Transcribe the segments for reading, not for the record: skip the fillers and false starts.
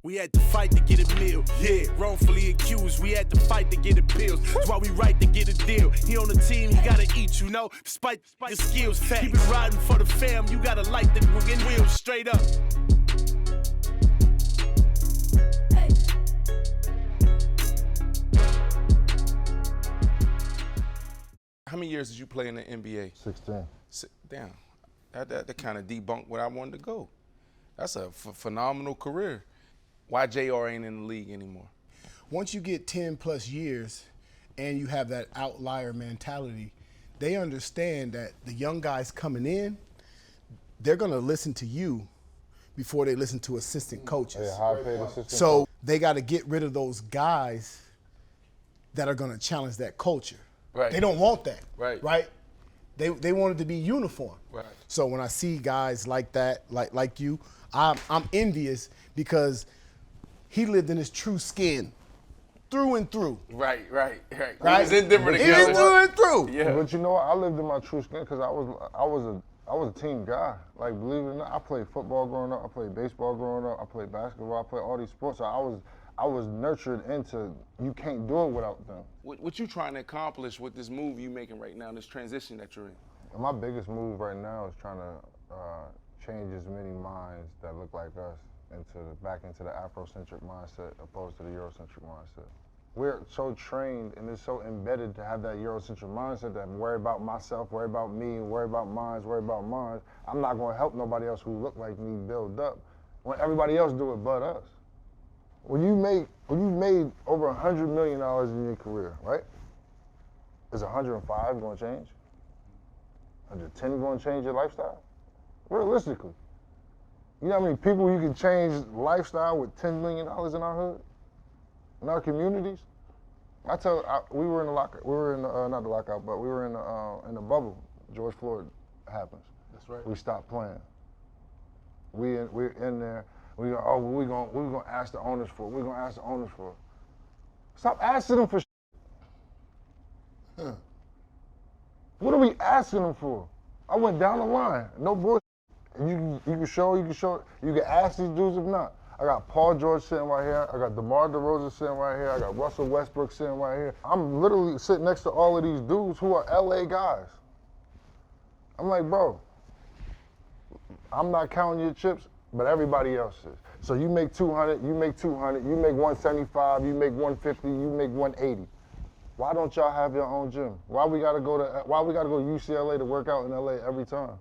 We had to fight to get a meal. Yeah, wrongfully accused. We had to fight to get appeals. That's why we right to get a deal. He on the team, he gotta eat, you know. Despite the skills, fact. Keep it riding for the fam. You gotta light the wheels straight up. How many years did you play in the NBA? 16. Damn, that kind of debunked where I wanted to go. That's a phenomenal career. Why JR ain't in the league anymore? Once you get 10 plus years and you have that outlier mentality, they understand that the young guys coming in, they're gonna listen to you before they listen to assistant coaches. Yeah, high-paid assistant So they gotta get rid of those guys that are gonna challenge that culture. Right. They don't want that, right? They want it to be uniform. Right. So when I see guys like that, like you, I'm envious because he lived in his true skin, through and through. Right. Right? He was indifferent He was through and through. Yeah. But you know what? I lived in my true skin because I was a team guy. Like, believe it or not, I played football growing up. I played baseball growing up. I played basketball. I played all these sports. So I was nurtured into you can't do it without them. What you trying to accomplish with this move you making right now, this transition that you're in? And my biggest move right now is trying to change as many minds that look like us back into the Afrocentric mindset opposed to the Eurocentric mindset. We're so trained and it's so embedded to have that Eurocentric mindset that worry about myself, worry about me, worry about mine. I'm not going to help nobody else who look like me build up when everybody else do it but us. When you made over $100 million in your career, right? Is 105 going to change? 110 going to change your lifestyle? Realistically. You know how many people you can change lifestyle with $10 million in our hood? In our communities? We were in the lockout. We were in the, not the lockout, but we were in the bubble. George Floyd happens. That's right. We stopped playing. We're in there. We go, oh, we're gonna ask the owners for it. We're gonna ask the owners for it. Stop asking them for shit. Huh. What are we asking them for? I went down the line. No bullshit. You can show. You can ask these dudes if not. I got Paul George sitting right here. I got DeMar DeRozan sitting right here. I got Russell Westbrook sitting right here. I'm literally sitting next to all of these dudes who are LA guys. I'm like, bro, I'm not counting your chips, but everybody else is. So you make 200, you make 200, you make 175, you make 150, you make 180. Why don't y'all have your own gym? Why we gotta go to UCLA to work out in LA every time?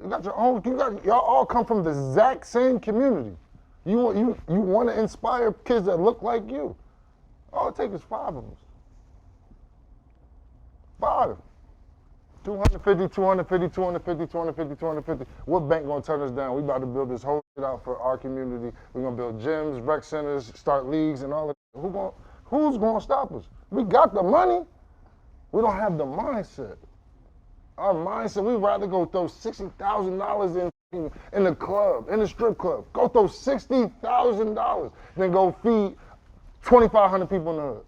You got your own, y'all all come from the exact same community. You want to inspire kids that look like you. All it takes is 5 of us. 5. 250, 250, 250, 250, 250. What bank gonna turn us down? We about to build this whole shit out for our community. We're gonna build gyms, rec centers, start leagues and all of that. Who's gonna stop us? We got the money. We don't have the mindset. Our mindset, we'd rather go throw $60,000 in the club, in the strip club. Go throw $60,000 than go feed 2,500 people in the hood.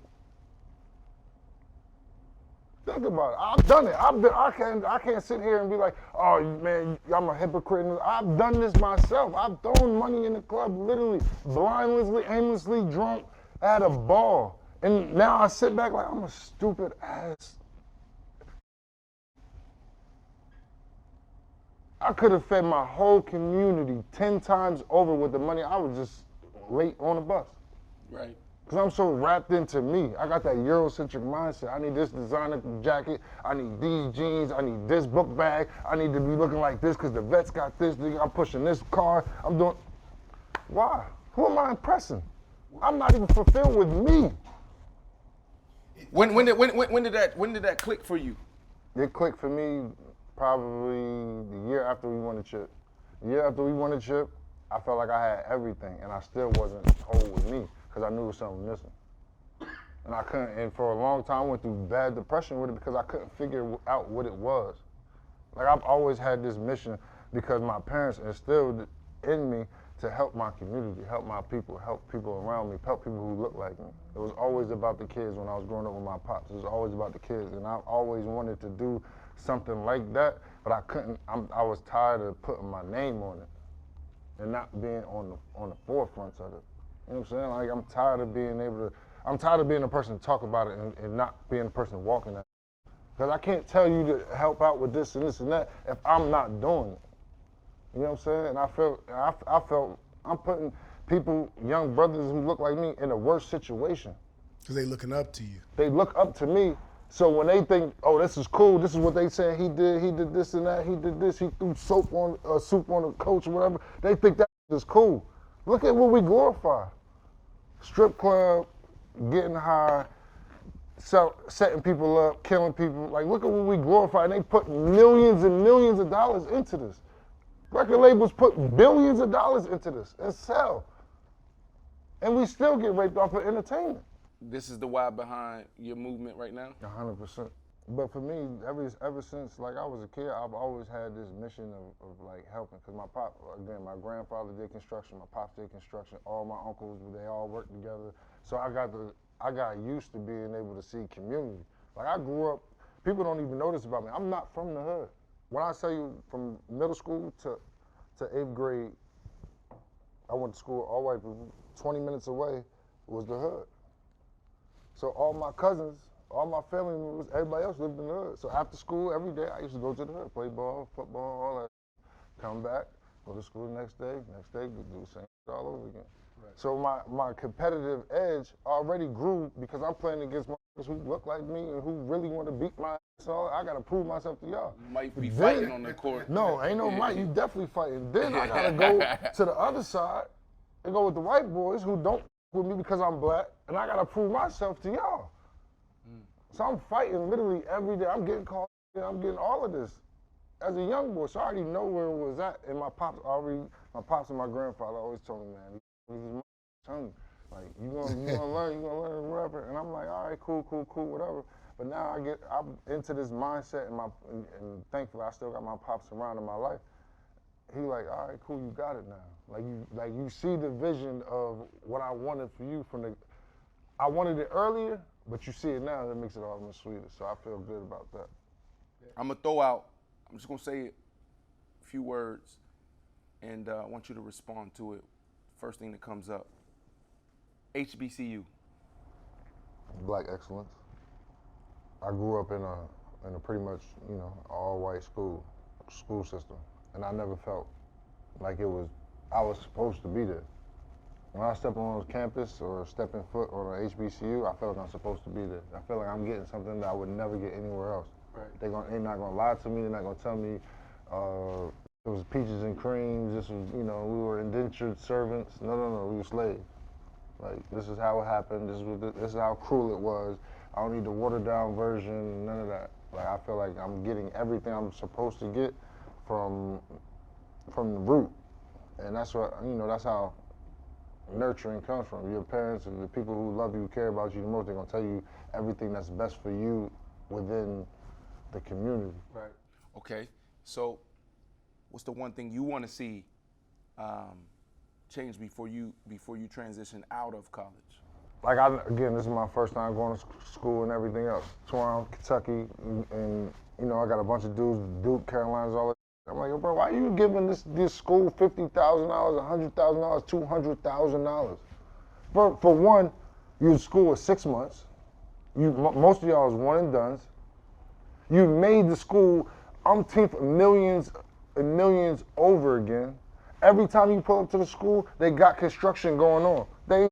Think about it. I've done it. I can't sit here and be like, oh man, I'm a hypocrite. I've done this myself. I've thrown money in the club, literally, blindlessly, aimlessly, drunk, at a ball. And now I sit back like I'm a stupid ass. I could have fed my whole community 10 times over with the money. I was just late on the bus. Right. Because I'm so wrapped into me. I got that Eurocentric mindset. I need this designer jacket. I need these jeans. I need this book bag. I need to be looking like this because the vets got this. I'm pushing this car. I'm doing. Why? Who am I impressing? I'm not even fulfilled with me. When did that click for you? It clicked for me probably the year after we won the chip. The year after we won the chip, I felt like I had everything, and I still wasn't whole with me because I knew there was something missing. And I couldn't, and for a long time I went through bad depression with it because I couldn't figure out what it was. Like I've always had this mission because my parents instilled in me to help my community, help my people, help people around me, help people who look like me. It was always about the kids when I was growing up with my pops. It was always about the kids, and I always wanted to do something like that, but I couldn't. I was tired of putting my name on it. and not being on the forefronts of it. You know what I'm saying? Like I'm tired of being a person to talk about it and not being a person walking that. Because I can't tell you to help out with this and this and that if I'm not doing it. You know what I'm saying? And I felt I'm putting people, young brothers who look like me, in a worse situation. Because they looking up to you. They look up to me. So when they think, oh, this is cool, this is what they saying he did this and that, he did this, he threw soup on the coach or whatever, they think that is cool. Look at what we glorify. Strip club, getting high, setting people up, killing people. Like, look at what we glorify. And they put millions and millions of dollars into this. Record labels put billions of dollars into this and sell. And we still get raped off of entertainment. This is the why behind your movement right now? 100%. But for me, ever since like I was a kid, I've always had this mission of like helping. Cause my grandfather did construction, my pops did construction, all my uncles, they all worked together. So I got used to being able to see community. Like I grew up, people don't even know this about me. I'm not from the hood. When I tell you from middle school to 8th grade, I went to school all white people. 20 minutes away was the hood. So all my cousins, all my family members, everybody else lived in the hood. So after school, every day, I used to go to the hood, play ball, football, all that. Come back, go to school the next day, do the same all over again. Right. So my competitive edge already grew because I'm playing against motherfuckers who look like me and who really want to beat my ass. So I got to prove myself to y'all. You might be fighting on the court. No, ain't no might. You definitely fighting. Then I got to go to the other side and go with the white boys who don't with me because I'm black, and I gotta prove myself to y'all. So I'm fighting literally every day. I'm getting called, I'm getting all of this as a young boy. So I already know where it was at. And my pops and my grandfather always told me, man, these tongue. Like you gonna learn, whatever. And I'm like, all right, cool, whatever. But now I'm into this mindset, and thankfully I still got my pops around in my life. He like, all right, cool, you got it now. Like you see the vision of what I wanted for you I wanted it earlier, but you see it now, that makes it all much sweeter. So I feel good about that. I'm just gonna say a few words, and I want you to respond to it. First thing that comes up. HBCU. Black excellence. I grew up in a pretty much, all white school system. And I never felt like I was supposed to be there. When I step on campus or stepping foot on an HBCU, I feel like I'm supposed to be there. I feel like I'm getting something that I would never get anywhere else. Right. They're not gonna lie to me. They're not gonna tell me it was peaches and creams. This was, we were indentured servants. No, we were slaves. Like this is how it happened. This is how cruel it was. I don't need the watered down version. None of that. Like I feel like I'm getting everything I'm supposed to get from the root, and that's how nurturing comes from. Your parents and the people who love you, care about you the most, they're gonna tell you everything that's best for you within the community. Right. Okay. So, what's the one thing you want to see change before you transition out of college? Like this is my first time going to school and everything else. Toronto, Kentucky, and I got a bunch of dudes, Duke, Carolinas, all that. I'm like, yo, bro, why are you giving this school $50,000, $100,000, $200,000? For one, you in school for 6 months. Most of y'all is one and dones. You made the school umpteenth millions and millions over again. Every time you pull up to the school, they got construction going on. They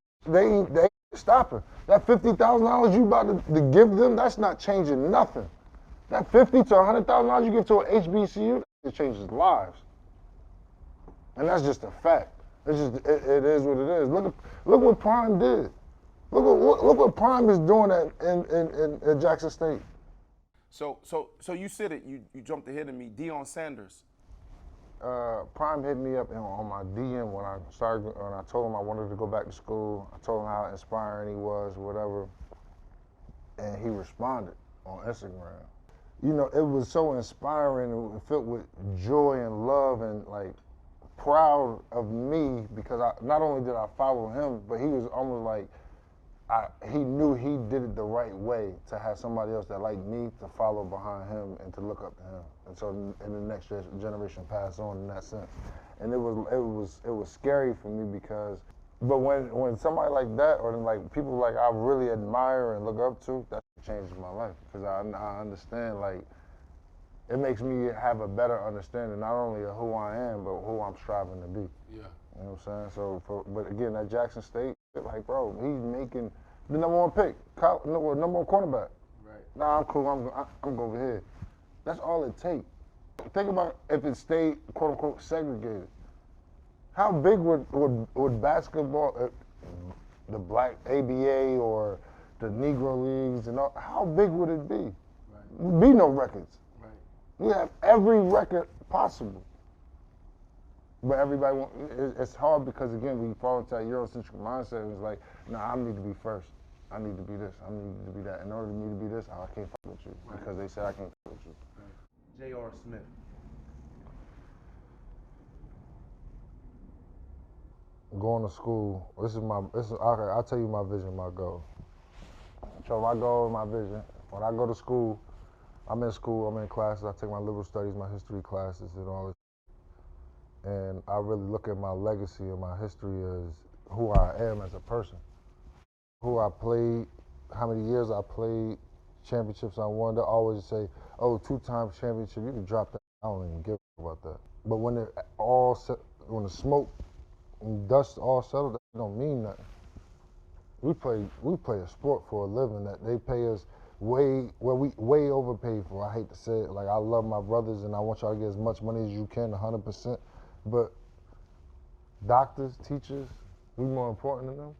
stopping. That $50,000 you about to give them, that's not changing nothing. That $50,000 to $100,000 you give to an HBCU, it changes lives. And that's just a fact. It's just, it is what it is. Look what Prime did. Look what Prime is doing at Jackson State. So you said it, you jumped ahead of me, Deion Sanders. Prime hit me up on my DM when I told him I wanted to go back to school. I told him how inspiring he was, whatever. And he responded on Instagram. It was so inspiring and filled with joy and love and like proud of me because not only did I follow him, but he was almost like he knew he did it the right way to have somebody else that like me to follow behind him and to look up to him, and so in the next generation pass on in that sense. And it was scary for me because, but when somebody like that or like people like I really admire and look up to, that changes my life because I understand, like, it makes me have a better understanding not only of who I am but who I'm striving to be. Yeah. You know what I'm saying? So, but again, at Jackson State, like, bro, he's making the number one pick, number one cornerback. Right. Nah, I'm cool. I'm over here. That's all it takes. Think about if it stayed quote unquote segregated. How big would basketball, the black ABA or the Negro leagues and all, how big would it be? Right. There'd be no records. Right. We have every record possible. But everybody, it's hard because, again, we fall into that Eurocentric mindset. It's like, nah, I need to be first. I need to be this. I need to be that. In order for me to be this, I can't fuck with you because they say I can't fuck with you. Right. R.Smith. Going to school, I'll tell you my vision, my goal. So my goal, my vision, when I go to school, I'm in classes, I take my liberal studies, my history classes and all this. And I really look at my legacy and my history as who I am as a person. Who I played, how many years I played, championships I won. They always say, oh, 2-time championship, you can drop that. I don't even give a about that. But when when the smoke and dust all settled, that don't mean nothing. We play a sport for a living that they pay us we way overpaid for. I hate to say it. Like, I love my brothers and I want y'all to get as much money as you can, 100%. But doctors, teachers, we more important than them.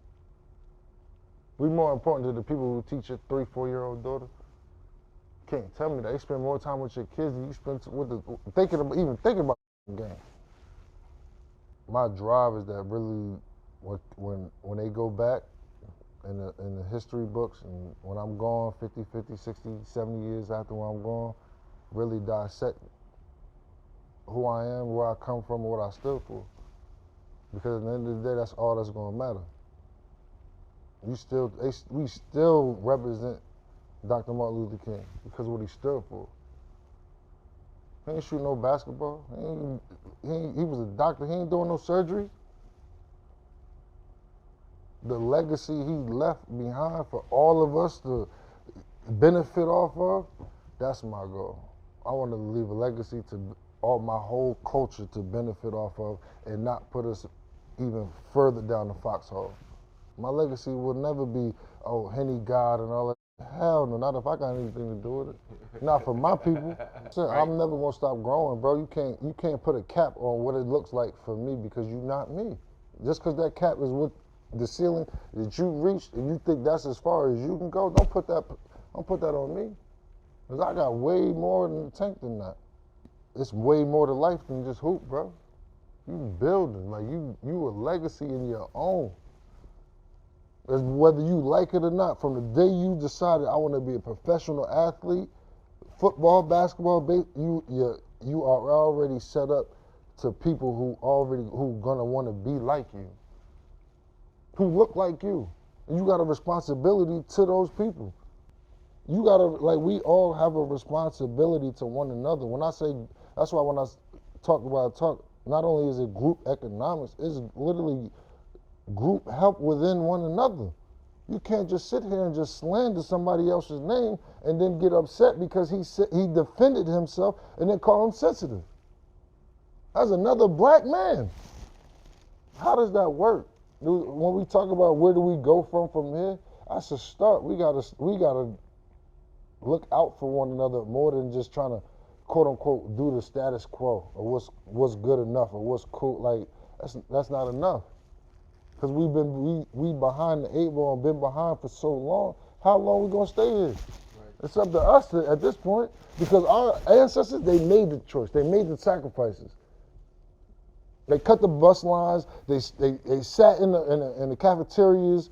We more important to the people who teach your 3-4-year-old daughter. Can't tell me that. They spend more time with your kids than you spend with thinking about the game. My drive is that really, when they go back in the history books and when I'm gone 50, 60, 70 years after when I'm gone, really dissect who I am, where I come from, and what I stood for. Because at the end of the day, that's all that's gonna matter. We still represent Dr. Martin Luther King because of what he stood for. He ain't shoot no basketball. He was a doctor. He ain't doing no surgery. The legacy he left behind for all of us to benefit off of, that's my goal. I want to leave a legacy to my whole culture to benefit off of and not put us even further down the foxhole. My legacy will never be, oh, Henny God and all that. Hell no, not if I got anything to do with it. Not for my people. Right. I'm never gonna stop growing, bro. You can't put a cap on what it looks like for me because you're not me. Just because that cap is what the ceiling that you reached and you think that's as far as you can go, don't put that on me. Because I got way more in the tank than that. It's way more to life than just hoop, bro. You building, like you a legacy in your own. As whether you like it or not, from the day you decided I want to be a professional athlete, football, basketball, you are already set up to people who gonna want to be like you, who look like you. And you got a responsibility to those people. You gotta, like, we all have a responsibility to one another. When I say, that's why when I talk, not only is it group economics, it's literally group help within one another. You can't just sit here and just slander somebody else's name and then get upset because he defended himself and then call him sensitive. That's another black man. How does that work? When we talk about where do we go from here, that's a start. We gotta look out for one another more than just trying to quote unquote do the status quo or what's good enough or what's cool. Like, that's not enough. Because we behind the 8 ball and been behind for so long. How long we gonna stay here? Right. It's up to us at this point, because our ancestors, they made the choice. They made the sacrifices. They cut the bus lines. They sat in the cafeterias.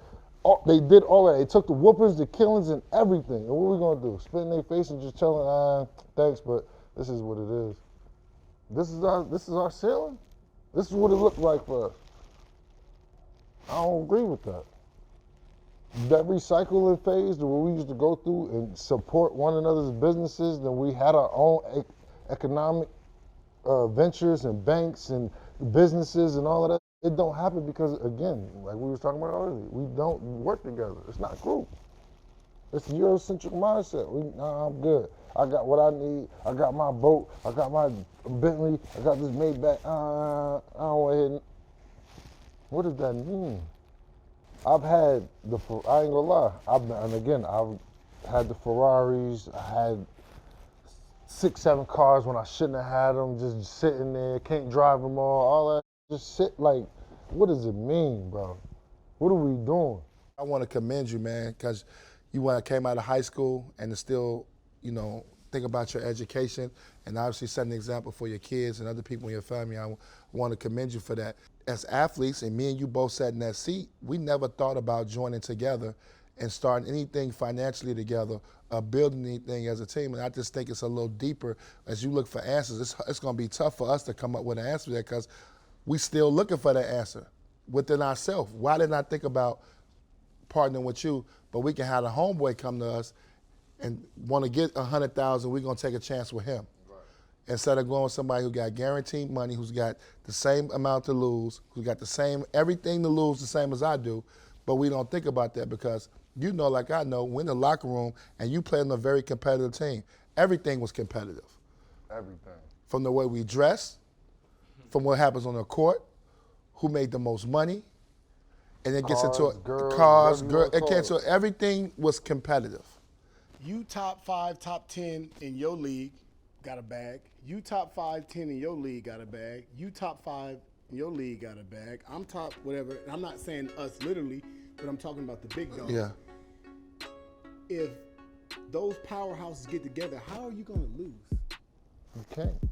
They did all that. They took the whoopings, the killings, and everything. And what are we gonna do? Spit in their face and just tell them, thanks, but this is what it is. This is our ceiling. This is what it looked like for us. I don't agree with that. that recycling phase where we used to go through and support one another's businesses, then we had our own economic ventures and banks and businesses and all of that. It don't happen because, again, like we was talking about earlier, we don't work together. It's not a group. It's a Eurocentric mindset. Nah, I'm good. I got what I need. I got my boat. I got my Bentley. I got this Maybach. I don't want to hit. What does that mean? I've had I ain't gonna lie. I've had the Ferraris. I had 6, 7 cars when I shouldn't have had them, just sitting there, can't drive them all that. Just sit like, what does it mean, bro? What are we doing? I want to commend you, man, because you came out of high school and to still, think about your education and obviously set an example for your kids and other people in your family. I want to commend you for that. As athletes, and me and you both sat in that seat, we never thought about joining together and starting anything financially together, building anything as a team. And I just think it's a little deeper. As you look for answers, it's going to be tough for us to come up with an answer there because we still looking for that answer within ourselves. Why didn't I think about partnering with you, but we can have a homeboy come to us and want to get 100,000, we're going to take a chance with him. Instead of going with somebody who got guaranteed money, who's got the same amount to lose, who got the same, everything to lose the same as I do, but we don't think about that because like I know, we're in the locker room and you play on a very competitive team. Everything was competitive. Everything. From the way we dress, from what happens on the court, who made the most money, and it gets into cars, everything was competitive. You top 5, top 10 in your league, got a bag. You top 5, 10 in your league, got a bag. You top 5 in your league, got a bag. I'm top whatever. I'm not saying us literally, but I'm talking about the big dogs. Yeah. If those powerhouses get together, how are you going to lose? You can't.